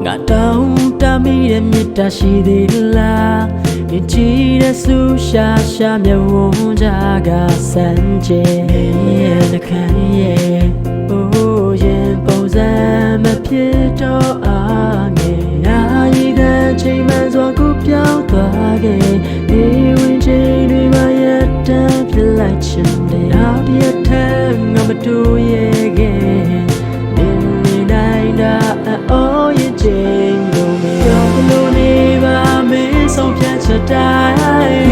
ngã đau ta mi để miệt ta chỉ đi la để chỉ để su xa xa mẹ vốn ra gà san chê là khai ô yên bao giờ mà phía cho nghe ai đã chỉ mang gió cúp giáo tỏa ghê đi quên chơi đôi ba yết ta phía lại chân để áo biết thêm ngắm tu ye ghê nên đây đã ô yên chơi đồ mê yong lu ni ba mê song phía cho trái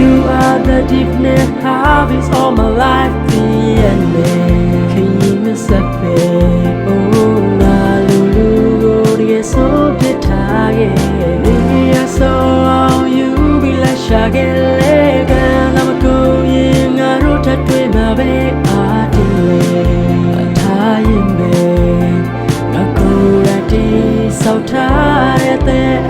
you are the deepness harvest all my life the end khi mình sắp về oh la lu lu go đi so biết thà ghê đi so you be like shaggy lega nam cô yên ngã rút thật quê mà về à đi thà yên về ngã cô ra đi sau thà để te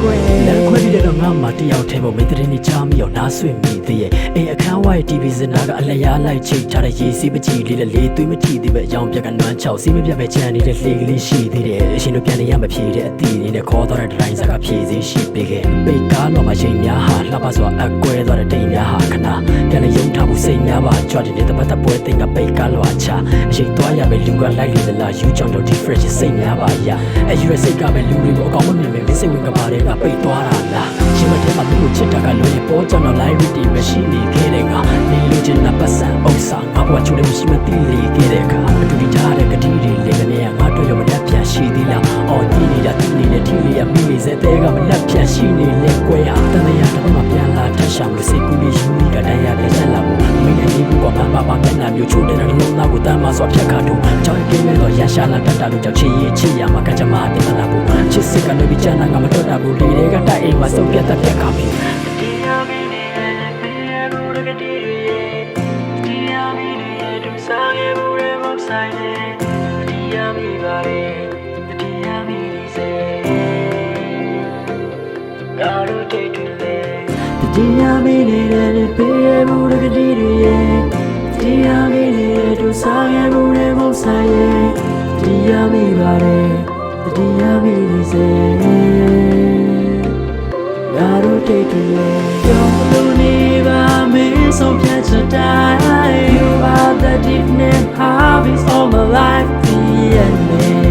quêလက်ခွဲပြီးတဲ့တော့ငါမှတယောက်ထဲပေါ်မင်းတဲ့နေချမ်းမြော်နားဆွေမိသေးရဲ့အိမ်အခန်းဝိုင်း TV စင်တာကအလျားလိုက်ချိတ်ထားတဲ့ရေစီးပကြီးလေးလေးသွေးမကြည့်သေးပဲအယောင်ပြက်ကနွမ်းချောက်စီးမပြတ်ပဲချမ်းနေတဲ့လှေကလေးရှိသေးတယ်အရှင်တို့ပြန်နေရမဖြေတဲ့အသီးလေးနဲ့ခေါ်သွားတဲ့ဒရိုင်းစာကဖြေစည်းရှိပေးခဲ့ပိတ်ကားတော့မှချိန်များဟာလှပစွာအကွဲသွားတဲ့တိမ်များဟာခဏပြန်နေရုံထားမှုစိတ်များပါကြွတဲ့တပတ်တပွဲတင်ကပိတ်ကားလွာချအချိန်သွားရပဲလူကလိုက်လေသလားယူကြောင့်တော့ဒီ fresh စိတ်များပါရအယူရစိတ်ကပဲလူတွေကိုအကောင်းမမြင်ပဲမစိတ်ဝင်ကပါတဲ့ကပိတ်သွားတာလားရှင်မထဲမှာလူချစ်တာကလွယ်ပေါ်ကြောင့်တော့ live reading မရှိနေခဲ့တဲ့ကနေလူချင်းနာပတ်စံအုပ်ဆောင်ငါဘဝချိုးလည်းမရှိမသိလေခဲ့တဲ့အခါအတူတူထားတဲ့ကတိတွေလည်းမမြင်ငါတို့ရမလက်ပြန်ရှိသေးလားအော်ဒီနေတာဒီနေတဲ့ထီလေးရမိမိစဲတဲ့ကမလက်ပြန်ရှိနေလေကွယ်ဟာတန်ရတော့မှပြန်လာထရှာလို့စိတ်ကူးလေးယူမိကတရားပြန်ဆက်လာဖို့မိနေဒီဘူးကဘာမျက်နှာမျိုးချိုးတဲ့လုံးသားကိုတမ်းမစွာဖြတ်ခါတော့ကြောင်ပြင်းမဲ့တော့ရရှာလာတတ်တာလို့ကြောက်ချစ်ရချစ်ရမှာကကြမှာတင်လာဖို့ချစ်စစ်ကနေပြီးချမ်းသာငါမတော်တာဘူးလေတွေကတိုက်အိမ်မှာစုပ်ပြတ်တတ်ပြက်ခါပြီDia mene ne pe mu de di di ye Dia mene tu sang mu de mo sai ye Dia mi ba de Dia mi di se Garo te tu le Yo lu ni ba me so pyan cha dai You are the deepness harvest all my life the end